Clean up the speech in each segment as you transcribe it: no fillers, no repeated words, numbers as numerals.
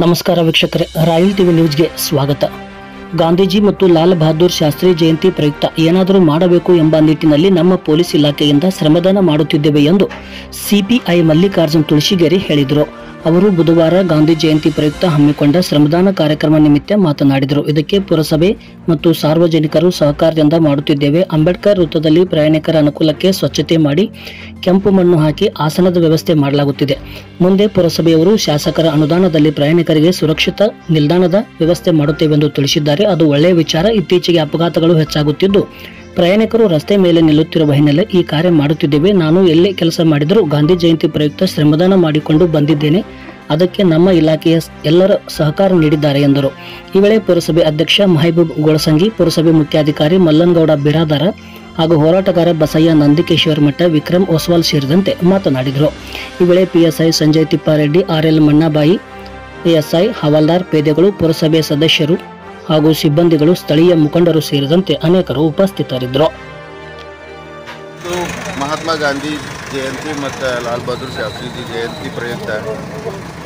ನಮಸ್ಕಾರ ವೀಕ್ಷಕರೇ, royal TV ನ್ಯೂಸ್ಗೆ ಸ್ವಾಗತ. ಗಾಂಧೀಜಿ ಮತ್ತು ಲಾಲ್ ಬಹದ್ದೂರ್ ಶಾಸ್ತ್ರಿ ಜಯಂತಿ ಪ್ರಯುಕ್ತ ಏನಾದರೂ ಮಾಡಬೇಕು ಎಂಬ ನಿಟ್ಟಿನಲ್ಲಿ ನಮ್ಮ ಪೊಲೀಸ್ ಇಲಾಖೆಯಿಂದ ಶ್ರಮದಾನ ಮಾಡುತ್ತಿದ್ದೇವೆ ಎಂದು ಸಿಪಿಐ ಮಲ್ಲಿಕಾರ್ಜುನ್ ತುಳಸಿಗೇರಿ ಹೇಳಿದರು. ಅವರು ಬುಧವಾರ ಗಾಂಧಿ ಜಯಂತಿ ಪ್ರಯುಕ್ತ ಹಮ್ಮಿಕೊಂಡ ಶ್ರಮದಾನ ಕಾರ್ಯಕ್ರಮ ನಿಮಿತ್ತ ಮಾತನಾಡಿದರು. ಇದಕ್ಕೆ ಪುರಸಭೆ ಮತ್ತು ಸಾರ್ವಜನಿಕರು ಸಹಕಾರದಿಂದ ಮಾಡುತ್ತಿದ್ದೇವೆ. ಅಂಬೇಡ್ಕರ್ ವೃತ್ತದಲ್ಲಿ ಪ್ರಯಾಣಿಕರ ಅನುಕೂಲಕ್ಕೆ ಸ್ವಚ್ಛತೆ ಮಾಡಿ ಕೆಂಪು ಮಣ್ಣು ಹಾಕಿ ಆಸನದ ವ್ಯವಸ್ಥೆ ಮಾಡಲಾಗುತ್ತಿದೆ. ಮುಂದೆ ಪುರಸಭೆಯವರು ಶಾಸಕರ ಅನುದಾನದಲ್ಲಿ ಪ್ರಯಾಣಿಕರಿಗೆ ಸುರಕ್ಷಿತ ನಿಲ್ದಾಣದ ವ್ಯವಸ್ಥೆ ಮಾಡುತ್ತೇವೆಂದು ತಿಳಿಸಿದ್ದಾರೆ. ಅದು ಒಳ್ಳೆಯ ವಿಚಾರ. ಇತ್ತೀಚೆಗೆ ಅಪಘಾತಗಳು ಹೆಚ್ಚಾಗುತ್ತಿದ್ದು ಪ್ರಯಾಣಿಕರು ರಸ್ತೆ ಮೇಲೆ ನಿಲ್ಲುತ್ತಿರುವ ಹಿನ್ನೆಲೆ ಈ ಕಾರ್ಯ ಮಾಡುತ್ತಿದ್ದೇವೆ. ನಾನು ಎಲ್ಲೇ ಕೆಲಸ ಮಾಡಿದರೂ ಗಾಂಧಿ ಜಯಂತಿ ಪ್ರಯುಕ್ತ ಶ್ರಮದಾನ ಮಾಡಿಕೊಂಡು ಬಂದಿದ್ದೇನೆ. ಅದಕ್ಕೆ ನಮ್ಮ ಇಲಾಖೆಯ ಎಲ್ಲರ ಸಹಕಾರ ನೀಡಿದ್ದಾರೆ ಎಂದರು. ಈ ವೇಳೆ ಪುರಸಭೆ ಅಧ್ಯಕ್ಷ ಮಹಬೂಬ್ ಗೋಳಸಂಗಿ, ಪುರಸಭೆ ಮುಖ್ಯಾಧಿಕಾರಿ ಮಲ್ಲನಗೌಡ ಬಿರಾದಾರ ಹಾಗೂ ಹೋರಾಟಗಾರ ಬಸಯ್ಯ ನಂದಿಕೇಶ್ವರ ಮಠ, ವಿಕ್ರಮ್ ಓಸ್ವಾಲ್ ಸೇರಿದಂತೆ ಮಾತನಾಡಿದರು. ಈ ವೇಳೆ PSI Sanjay Thippareddy, RL Mannabai, ASI ಹವಾಲ್ದಾರ್, ಪೇದೆಗಳು, ಪುರಸಭೆ ಸದಸ್ಯರು ಹಾಗೂ ಸಿಬ್ಬಂದಿಗಳು, ಸ್ಥಳೀಯ ಮುಖಂಡರು ಸೇರಿದಂತೆ ಅನೇಕರು ಉಪಸ್ಥಿತರಿದ್ದರು. ಮಹಾತ್ಮ ಗಾಂಧಿ ಜಯಂತಿ ಮತ್ತು ಲಾಲ್ ಬಹದ್ದೂರ್ ಶಾಸ್ತ್ರಿಜಿ ಜಯಂತಿ ಪ್ರಯುಕ್ತ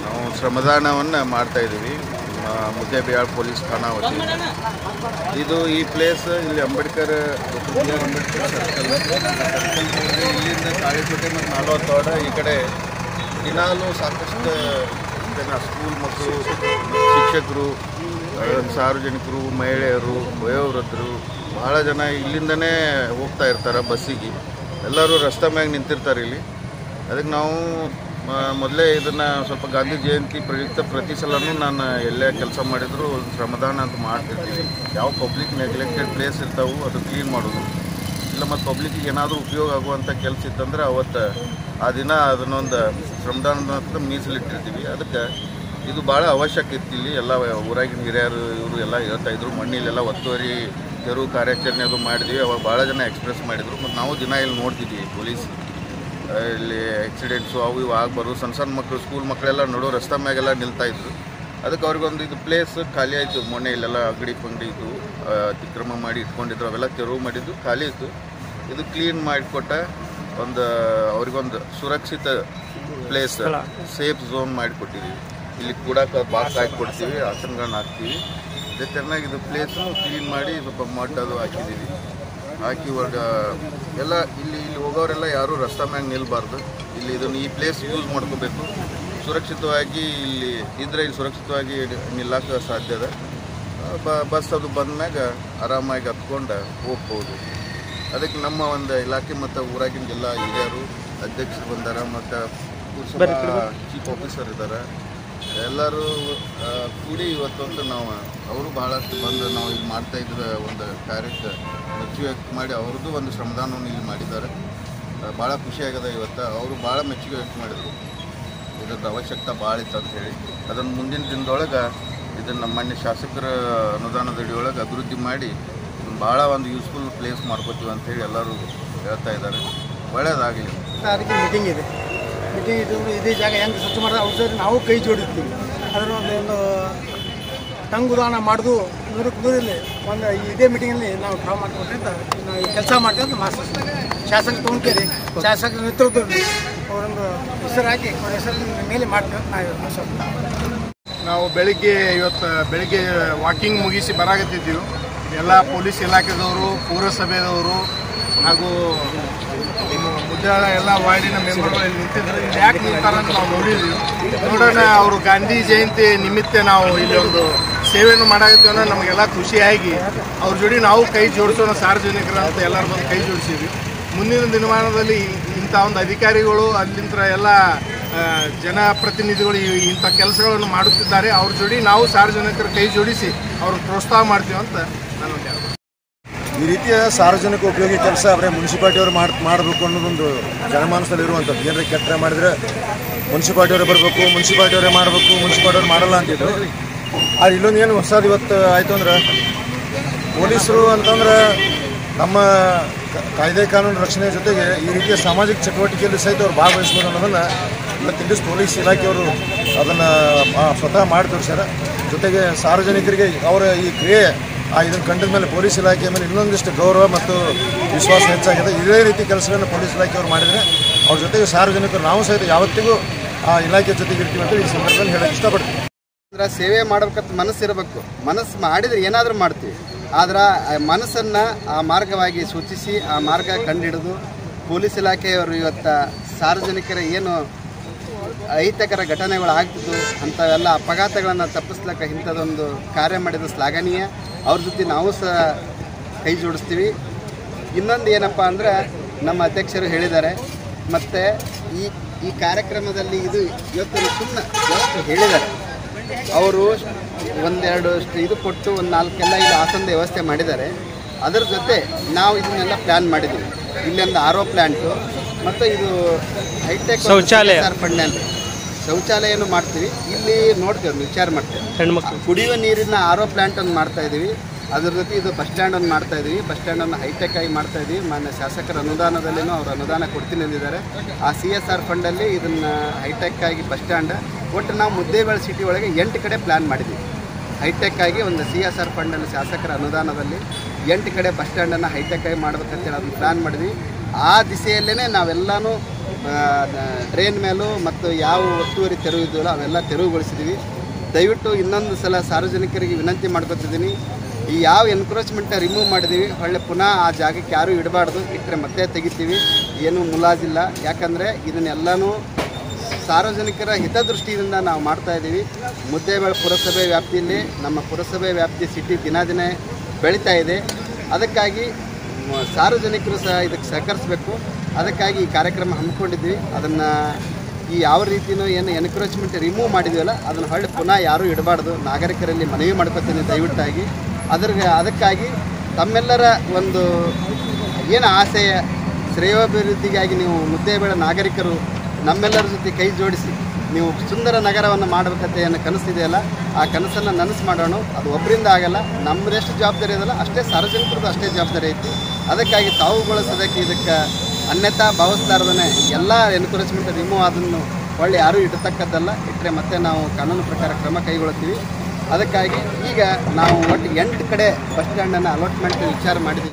ನಾವು ಶ್ರಮದಾನವನ್ನು ಮಾಡ್ತಾ ಇದ್ದೀವಿ. ಮುದ್ದೇಬಿಹಾಳ್ ಪೊಲೀಸ್ ಠಾಣಾ ವತಿಯಿಂದ ಇದು ಈ ಪ್ಲೇಸ್ ಇಲ್ಲಿ ಅಂಬೇಡ್ಕರ್ ಸರ್ಕಲ್, ಇಲ್ಲಿಂದ ತಾಳಿಕೋಟೆ ಮತ್ತು ನಾಲ್ವತ್ತೋಡ ಈ ಕಡೆ ದಿನಾಲೂ ಸಾಕಷ್ಟು ಜನ ಸ್ಕೂಲ್ ಮಕ್ಕಳು, ಶಿಕ್ಷಕರು, ಸಾರ್ವಜನಿಕರು, ಮಹಿಳೆಯರು, ವಯೋವೃದ್ಧರು ಭಾಳ ಜನ ಇಲ್ಲಿಂದನೇ ಹೋಗ್ತಾ ಇರ್ತಾರೆ ಬಸ್ಸಿಗೆ. ಎಲ್ಲರೂ ರಸ್ತೆ ಮ್ಯಾಗ ನಿಂತಿರ್ತಾರೆ ಇಲ್ಲಿ. ಅದಕ್ಕೆ ನಾವು ಮೊದಲೇ ಇದನ್ನು ಸ್ವಲ್ಪ ಗಾಂಧಿ ಜಯಂತಿ ಪ್ರಯುಕ್ತ ಪ್ರತಿ ಸಲನೂ ನಾನು ಎಲ್ಲೇ ಕೆಲಸ ಮಾಡಿದರೂ ಒಂದು ಶ್ರಮದಾನ ಅಂತ ಮಾಡ್ತಿರ್ತೀವಿ. ಯಾವ ಪಬ್ಲಿಕ್ ನೆಗ್ಲೆಕ್ಟೆಡ್ ಪ್ಲೇಸ್ ಇರ್ತಾವೆ ಅದು ಕ್ಲೀನ್ ಮಾಡೋದು, ಇಲ್ಲ ಮತ್ತು ಪಬ್ಲಿಕ್ಕಿಗೆ ಏನಾದರೂ ಉಪಯೋಗ ಆಗುವಂಥ ಕೆಲಸ ಇತ್ತಂದ್ರೆ ಅವತ್ತು ಆ ದಿನ ಅದನ್ನೊಂದು ಶ್ರಮದಾನದ ಅಂತ ಮೀಸಲಿಟ್ಟಿರ್ತೀವಿ. ಅದಕ್ಕೆ ಇದು ಭಾಳ ಅವಶ್ಯಕ ಇತ್ತು. ಇಲ್ಲಿ ಎಲ್ಲ ಊರಾಗಿನ ಹಿರಿಯರು ಇವರು ಎಲ್ಲ ಹೇಳ್ತಾಯಿದ್ರು. ಮಣ್ಣಿಲೆಲ್ಲ ಒತ್ತುವರಿ ತೆರವು ಕಾರ್ಯಾಚರಣೆ ಅದು ಮಾಡಿದ್ವಿ. ಅವಾಗ ಭಾಳ ಜನ ಎಕ್ಸ್ಪ್ರೆಸ್ ಮಾಡಿದರು. ಮತ್ತು ನಾವು ದಿನ ಇಲ್ಲಿ ನೋಡ್ತಿದ್ವಿ ಪೊಲೀಸ್ ಇಲ್ಲಿ ಆಕ್ಸಿಡೆಂಟ್ಸು ಅವು ಇವು ಆಗ್ಬಾರು. ಸಣ್ಣ ಮಕ್ಕಳು, ಸ್ಕೂಲ್ ಮಕ್ಕಳೆಲ್ಲ ನೋಡೋ ರಸ್ತೆ ಮ್ಯಾಗೆಲ್ಲ ನಿಲ್ತಾಯಿದ್ರು. ಅದಕ್ಕೆ ಅವ್ರಿಗೊಂದು ಇದು ಪ್ಲೇಸ್ ಖಾಲಿ ಆಯಿತು. ಮೊನ್ನೆ ಇಲ್ಲೆಲ್ಲ ಅಂಗಡಿ ಪಂಗಡಿ ಇದ್ದು ಅತಿಕ್ರಮ ಮಾಡಿ ಇಟ್ಕೊಂಡಿದ್ರು, ಅವೆಲ್ಲ ತೆರವು ಮಾಡಿದ್ದು ಖಾಲಿ ಇತ್ತು. ಇದು ಕ್ಲೀನ್ ಮಾಡಿಕೊಟ್ಟ ಒಂದು ಅವ್ರಿಗೊಂದು ಸುರಕ್ಷಿತ ಪ್ಲೇಸ್, ಸೇಫ್ ಝೋನ್ ಮಾಡಿಕೊಟ್ಟಿದ್ದೀವಿ. ಇಲ್ಲಿ ಕೂಡಕ್ಕೆ ಬಾಕ್ಸ್ ಹಾಕಿಕೊಡ್ತೀವಿ, ಆಸನಗಳನ್ನ ಹಾಕ್ತೀವಿ. ಅದೇ ಥರನಾಗಿ ಇದು ಪ್ಲೇಸು ಕ್ಲೀನ್ ಮಾಡಿ ಸ್ವಲ್ಪ ಮಡ್ ಅದು ಹಾಕಿದ್ದೀವಿ. ಹಾಕಿ ಎಲ್ಲ ಇಲ್ಲಿ ಹೋಗೋರೆಲ್ಲ ಯಾರೂ ರಸ್ತೆ ಮ್ಯಾಗ ನಿಲ್ಲಬಾರ್ದು. ಇಲ್ಲಿ ಇದನ್ನು ಈ ಪ್ಲೇಸ್ ಯೂಸ್ ಮಾಡ್ಕೋಬೇಕು. ಸುರಕ್ಷಿತವಾಗಿ ಇಲ್ಲಿ ಇದ್ರೆ ಇಲ್ಲಿ ಸುರಕ್ಷಿತವಾಗಿ ನಿಲ್ಲಕ್ಕೆ ಸಾಧ್ಯ ಇದೆ. ಬಸ್ ಅದು ಬಂದಮ್ಯಾಗ ಆರಾಮಾಗಿ ಹತ್ಕೊಂಡು ಹೋಗ್ಬೋದು. ಅದಕ್ಕೆ ನಮ್ಮ ಒಂದು ಇಲಾಖೆ ಮತ್ತು ಊರಾಗಿನ ಎಲ್ಲ ಹಿರಿಯರು, ಅಧ್ಯಕ್ಷರು ಬಂದಾರ ಮತ್ತು ಚೀಫ್ ಆಫೀಸರ್ ಇದ್ದಾರೆ. ಎಲ್ಲರೂ ಕೂಡಿ ಇವತ್ತೊಂದು ನಾವು ಅವರು ಭಾಳಷ್ಟು ಬಂದು ನಾವು ಇಲ್ಲಿ ಮಾಡ್ತಾ ಇದ್ದ ಒಂದು ಕಾರ್ಯಕ್ಕೆ ಮೆಚ್ಚುಗೆ ವ್ಯಕ್ತ ಮಾಡಿ ಅವ್ರದ್ದು ಒಂದು ಶ್ರಮದಾನವನ್ನು ಇಲ್ಲಿ ಮಾಡಿದ್ದಾರೆ. ಭಾಳ ಖುಷಿಯಾಗಿದೆ. ಇವತ್ತು ಅವರು ಭಾಳ ಮೆಚ್ಚುಗೆ ವ್ಯಕ್ತ ಮಾಡಿದರು. ಇದರದ್ದು ಅವಶ್ಯಕತೆ ಭಾಳ ಇತ್ತು ಅಂಥೇಳಿ ಅದನ್ನು ಮುಂದಿನ ದಿನದೊಳಗೆ ಇದನ್ನು ನಮ್ಮ ಮಾನ್ಯ ಶಾಸಕರ ಅನುದಾನದಡಿಯೊಳಗೆ ಅಭಿವೃದ್ಧಿ ಮಾಡಿ ಭಾಳ ಒಂದು ಯೂಸ್ಫುಲ್ ಪ್ಲೇಸ್ ಮಾಡ್ಕೋತೀವಿ ಅಂಥೇಳಿ ಎಲ್ಲರೂ ಹೇಳ್ತಾ ಇದ್ದಾರೆ. ಒಳ್ಳೆಯದಾಗಲಿ. ಅದಕ್ಕೆ ಮೀಟಿಂಗ್ ಇದೆ. ಇದೇ ಜಾಗ ಹೆಂಗೆ ಸ್ವಚ್ಛ ಮಾಡಿದ್ರೆ ಅವ್ರ ಜೊತೆ ನಾವು ಕೈ ಜೋಡಿಸ್ತೀವಿ. ಅದರ ಒಂದು ತಂಗುದಾನ ಮಾಡೋದು 100ಕ್ಕೆ 100 ಇಲ್ಲಿ ಒಂದು ಇದೇ ಮೀಟಿಂಗಲ್ಲಿ ನಾವು ಡ್ರಾ ಮಾಡ್ಕೊಟ್ರೆ ಅಂತ ನಾವು ಕೆಲಸ ಮಾಡ್ತೀವಿ ಅಂತ ಮಾಸ್ಟರ್ ಶಾಸಕ ತೊಗೊಂಡ್ಕೇರಿ ಶಾಸಕರ ನೇತೃತ್ವದಲ್ಲಿ ಅವರೊಂದು ಹೆಸರು ಹಾಕಿ ಅವ್ರ ಹೆಸರಿನ ಮೇಲೆ ಮಾಡ್ತೀವಿ ಅಂತ ನಾವು ಬೆಳಿಗ್ಗೆ ವಾಕಿಂಗ್ ಮುಗಿಸಿ ಬರಾಕತ್ತಿದ್ದೀವಿ. ಎಲ್ಲ ಪೊಲೀಸ್ ಇಲಾಖೆದವರು, ಪುರಸಭೆದವರು ಹಾಗೂ ಮುದ್ದಾಳ ಎಲ್ಲ ವಾರ್ಡಿನ ಮೆಂಬರ್ಗಳು ಇಲ್ಲಿ ನಿಂತಿದ್ರು. ಇಲ್ಲಿ ಯಾಕೆ ನಿಂತಾರೆ ಅಂತ ನಾವು ನೋಡಿದ್ದೀವಿ. ನೋಡೋಣ, ಅವರು ಗಾಂಧಿ ಜಯಂತಿ ನಿಮಿತ್ತ ನಾವು ಇಲ್ಲಿ ಒಂದು ಸೇವೆಯನ್ನು ಮಾಡಾಕತ್ತೀವಿ ಅನ್ನೋ ನಮಗೆಲ್ಲ ಖುಷಿಯಾಗಿ ಅವ್ರ ಜೋಡಿ ನಾವು ಕೈ ಜೋಡಿಸೋಣ ಸಾರ್ವಜನಿಕರ ಅಂತ ಎಲ್ಲರೂ ಬಂದು ಕೈ ಜೋಡಿಸಿದ್ವಿ. ಮುಂದಿನ ದಿನಮಾನದಲ್ಲಿ ಇಂಥ ಒಂದು ಅಧಿಕಾರಿಗಳು, ಅಲ್ಲಿಂದ ಎಲ್ಲ ಜನಪ್ರತಿನಿಧಿಗಳು ಇಂಥ ಕೆಲಸಗಳನ್ನು ಮಾಡುತ್ತಿದ್ದಾರೆ. ಅವ್ರ ಜೋಡಿ ನಾವು ಸಾರ್ವಜನಿಕರ ಕೈ ಜೋಡಿಸಿ ಅವ್ರಿಗೆ ಪ್ರೋತ್ಸಾಹ ಮಾಡ್ತೀವಿ ಅಂತ ನಾನು ಹೇಳ್ತೀನಿ. ಈ ರೀತಿಯ ಸಾರ್ವಜನಿಕ ಉಪಯೋಗಿ ಕೆಲಸ ಅವರೇ ಮುನ್ಸಿಪಾಲ್ಟಿಯವರು ಮಾಡಬೇಕು ಅನ್ನೋದೊಂದು ಜನಮಾನಸದಲ್ಲಿ ಇರುವಂಥದ್ದು. ಏನಾರ ಕೆಟ್ಟ ಮಾಡಿದರೆ ಮುನ್ಸಿಪಾಲ್ಟಿಯವರೇ ಬರಬೇಕು, ಮುನ್ಸಿಪಾಲ್ಟಿಯವರೇ ಮಾಡಬೇಕು, ಮುನ್ಸಿಪಾಲ್ಟಿಯವ್ರು ಮಾಡಲ್ಲ ಅಂತಿದ್ರು. ಆದರೆ ಇಲ್ಲೊಂದು ಏನು ಹೊಸದು ಇವತ್ತು ಆಯಿತು ಅಂದ್ರೆ, ಪೊಲೀಸರು ಅಂತಂದ್ರೆ ನಮ್ಮ ಕಾಯ್ದೆ ಕಾನೂನು ರಕ್ಷಣೆ ಜೊತೆಗೆ ಈ ರೀತಿಯ ಸಾಮಾಜಿಕ ಚಟುವಟಿಕೆಯಲ್ಲಿ ಸಹಿತ ಅವ್ರು ಭಾಗವಹಿಸ್ಬೋದು ಅನ್ನೋದನ್ನು ಇವತ್ತಿನ ಪೊಲೀಸ್ ಇಲಾಖೆಯವರು ಅದನ್ನು ಸ್ವತಃ ಮಾಡಿ ತೋರಿಸ್ಯಾರ. ಜೊತೆಗೆ ಸಾರ್ವಜನಿಕರಿಗೆ ಅವರ ಈ ಕ್ರಿಯೆ ಇದನ್ನು ಕಂಡಿದ ಮೇಲೆ ಪೊಲೀಸ್ ಇಲಾಖೆಯ ಮೇಲೆ ಇನ್ನೊಂದಿಷ್ಟು ಗೌರವ ಮತ್ತು ವಿಶ್ವಾಸ ಹೆಚ್ಚಾಗಿದೆ. ಇದೇ ರೀತಿ ಕೆಲಸಗಳನ್ನು ಪೊಲೀಸ್ ಇಲಾಖೆಯವರು ಮಾಡಿದರೆ ಅವ್ರ ಜೊತೆಗೆ ಸಾರ್ವಜನಿಕರು ನಾವು ಸಹಿತ ಯಾವತ್ತಿಗೂ ಆ ಇಲಾಖೆ ಜೊತೆಗೆ ಇರ್ತೀವಿ ಅಂತ ಈ ಸಂದರ್ಭದಲ್ಲಿ ಹೇಳಕ್ಕೆ ಇಷ್ಟಪಡ್ತೀನಿ. ಸೇವೆ ಮಾಡ್ಬೇಕಂತ ಮನಸ್ಸಿರಬೇಕು. ಮನಸ್ಸು ಮಾಡಿದರೆ ಏನಾದರೂ ಮಾಡ್ತೀವಿ. ಆದ್ರೆ ಮನಸ್ಸನ್ನು ಆ ಮಾರ್ಗವಾಗಿ ಸೂಚಿಸಿ ಆ ಮಾರ್ಗ ಕಂಡುಹಿಡಿದು ಪೊಲೀಸ್ ಇಲಾಖೆಯವರು ಇವತ್ತು ಸಾರ್ವಜನಿಕರ ಏನು ಅಹಿತಕರ ಘಟನೆಗಳು ಆಗ್ತಿದ್ದು ಅಂಥವೆಲ್ಲ ಅಪಘಾತಗಳನ್ನು ತಪ್ಪಿಸ್ಲಿಕ್ಕೆ ಇಂಥದ್ದೊಂದು ಕಾರ್ಯ ಮಾಡಿದ ಶ್ಲಾಘನೀಯ. ಅವ್ರ ಜೊತೆ ನಾವು ಸಹ ಕೈ ಜೋಡಿಸ್ತೀವಿ. ಇನ್ನೊಂದು ಏನಪ್ಪ ಅಂದರೆ ನಮ್ಮ ಅಧ್ಯಕ್ಷರು ಹೇಳಿದ್ದಾರೆ, ಮತ್ತು ಈ ಕಾರ್ಯಕ್ರಮದಲ್ಲಿ ಇದು ಇವತ್ತು ಸುಮ್ಮನೆ ಜಸ್ಟ್ ಹೇಳಿದ್ದಾರೆ. ಅವರು ಒಂದೆರಡು ಇದು ಕೊಟ್ಟು ಒಂದು 4 ಇಲ್ಲಿ ಆಸನದ ವ್ಯವಸ್ಥೆ ಮಾಡಿದ್ದಾರೆ. ಅದರ ಜೊತೆ ನಾವು ಇದನ್ನೆಲ್ಲ ಪ್ಲ್ಯಾನ್ ಮಾಡಿದ್ದೀವಿ. ಇಲ್ಲೊಂದು RO ಪ್ಲ್ಯಾಂಟು ಮತ್ತು ಇದು ಹೈಟೆಕ್ ಶೌಚಾಲಯ ಫಂಡ್ನಲ್ಲಿ ಶೌಚಾಲಯನೂ ಮಾಡ್ತೀವಿ. ಇಲ್ಲಿ ನೋಡ್ತೀವಿ, ಒಂದು ವಿಚಾರ ಮಾಡ್ತೇವೆ. ಕುಡಿಯುವ ನೀರಿನ RO ಪ್ಲ್ಯಾಂಟ್ ಒಂದು ಮಾಡ್ತಾಯಿದ್ದೀವಿ. ಅದ್ರ ಜೊತೆ ಇದು ಬಸ್ ಸ್ಟ್ಯಾಂಡ್ ಒಂದು ಮಾಡ್ತಾಯಿದ್ದೀವಿ. ಬಸ್ ಸ್ಟ್ಯಾಂಡನ್ನು ಹೈಟೆಕ್ ಆಗಿ ಮಾಡ್ತಾಯಿದ್ದೀವಿ. ಮಾನ್ಯ ಶಾಸಕರ ಅನುದಾನದಲ್ಲಿನೂ ಅವರು ಅನುದಾನ ಕೊಡ್ತೀನಿ ಅಂದಿದ್ದಾರೆ. ಆ CSR ಫಂಡಲ್ಲಿ ಇದನ್ನು ಹೈಟೆಕ್ ಆಗಿ ಬಸ್ ಸ್ಟ್ಯಾಂಡ್ ಒಟ್ಟು ನಾವು ಮುದ್ದೇಬೇಳೆ ಸಿಟಿ ಒಳಗೆ 8 ಕಡೆ ಪ್ಲ್ಯಾನ್ ಮಾಡಿದ್ದೀವಿ. ಹೈಟೆಕ್ ಆಗಿ ಒಂದು CSR ಫಂಡಲ್ಲಿ ಶಾಸಕರ ಅನುದಾನದಲ್ಲಿ 8 ಕಡೆ ಬಸ್ ಸ್ಟ್ಯಾಂಡನ್ನು ಹೈಟೆಕ್ ಆಗಿ ಮಾಡ್ಬೇಕಂತೇಳಿ ಅದನ್ನು ಪ್ಲ್ಯಾನ್ ಮಾಡಿದ್ವಿ. ಆ ದಿಸೆಯಲ್ಲೇ ನಾವೆಲ್ಲನೂ ಡ್ರೈನ್ ಮೇಲೂ ಮತ್ತು ಯಾವ ಒತ್ತುವರಿ ತೆರವಿದ್ವಲ್ಲ ಅವೆಲ್ಲ ತೆರವುಗೊಳಿಸಿದ್ದೀವಿ. ದಯವಿಟ್ಟು ಇನ್ನೊಂದು ಸಲ ಸಾರ್ವಜನಿಕರಿಗೆ ವಿನಂತಿ ಮಾಡ್ಕೊತಿದ್ದೀನಿ, ಈ ಯಾವ ಎನ್ಕ್ರೋಚ್ಮೆಂಟ್ ರಿಮೂವ್ ಮಾಡಿದ್ದೀವಿ ಹೊಳ್ಳೆ ಪುನಃ ಆ ಜಾಗಕ್ಕೆ ಯಾರೂ ಇಡಬಾರ್ದು. ಇಟ್ಟರೆ ಮತ್ತೆ ತೆಗಿತೀವಿ, ಏನೂ ಮುಲಾಜಿಲ್ಲ. ಯಾಕಂದರೆ ಇದನ್ನೆಲ್ಲನೂ ಸಾರ್ವಜನಿಕರ ಹಿತದೃಷ್ಟಿಯಿಂದ ನಾವು ಮಾಡ್ತಾಯಿದ್ದೀವಿ. ಮುದ್ದೇಬೇಳೆ ಪುರಸಭೆ ವ್ಯಾಪ್ತಿಯಲ್ಲಿ ನಮ್ಮ ಪುರಸಭೆ ವ್ಯಾಪ್ತಿ ಸಿಟಿ ದಿನ ಬೆಳೀತಾ ಇದೆ. ಅದಕ್ಕಾಗಿ ಸಾರ್ವಜನಿಕರು ಸಹ ಇದಕ್ಕೆ ಸಹಕರಿಸಬೇಕು. ಅದಕ್ಕಾಗಿ ಈ ಕಾರ್ಯಕ್ರಮ ಹಮ್ಮಿಕೊಂಡಿದ್ವಿ. ಅದನ್ನು ಈ ಯಾವ ರೀತಿಯೂ ಏನು ಎನ್ಕ್ರೋಚ್ಮೆಂಟ್ ರಿಮೂವ್ ಮಾಡಿದ್ವಲ್ಲ ಅದನ್ನು ಹೊಳ್ಳಿ ಪುನಃ ಯಾರೂ ಇಡಬಾರ್ದು. ನಾಗರಿಕರಲ್ಲಿ ಮನವಿ ಮಾಡ್ಕೊತೀನಿ ದಯವಿಟ್ಟಾಗಿ. ಅದಕ್ಕಾಗಿ ತಮ್ಮೆಲ್ಲರ ಒಂದು ಏನು ಆಸೆಯ ಶ್ರೇಯೋಭಿವೃದ್ಧಿಗಾಗಿ ನೀವು ಮುದ್ದೇಬೇಳೆ ನಾಗರಿಕರು ನಮ್ಮೆಲ್ಲರ ಜೊತೆ ಕೈ ಜೋಡಿಸಿ ನೀವು ಸುಂದರ ನಗರವನ್ನು ಮಾಡಬೇಕಂತ ಏನು ಕನಸಿದೆಯಲ್ಲ ಆ ಕನಸನ್ನು ನನಸು ಮಾಡೋಣ. ಅದು ಒಬ್ಬರಿಂದ ಆಗಲ್ಲ, ನಮ್ಮದೆಷ್ಟು ಜವಾಬ್ದಾರಿ ಇದಲ್ಲ ಅಷ್ಟೇ ಸಾರ್ವಜನಿಕರದ್ದು ಅಷ್ಟೇ ಜವಾಬ್ದಾರಿ ಐತಿ. ಅದಕ್ಕಾಗಿ ತಾವುಗೊಳಿಸೋದಕ್ಕೆ ಇದಕ್ಕೆ ಅನ್ಯತಾ ಭಾವಿಸ್ಲಾರ್ದೇ ಎಲ್ಲ ಎನ್ಕ್ರೋಚ್ಮೆಂಟ್ ರಿಮೂವ್ ಅದನ್ನು ಒಳ್ಳೆ ಯಾರೂ ಇಡತಕ್ಕದ್ದಲ್ಲ. ಇಟ್ಟರೆ ಮತ್ತೆ ನಾವು ಕಾನೂನು ಪ್ರಕಾರ ಕ್ರಮ ಕೈಗೊಳ್ತೀವಿ. ಅದಕ್ಕಾಗಿ ಈಗ ನಾವು ಒಟ್ಟು 8 ಕಡೆ ಬಸ್ ಸ್ಟ್ಯಾಂಡನ್ನು ಅಲಾಟ್ಮೆಂಟ್ ವಿಚಾರ ಮಾಡಿದ್ದೀವಿ.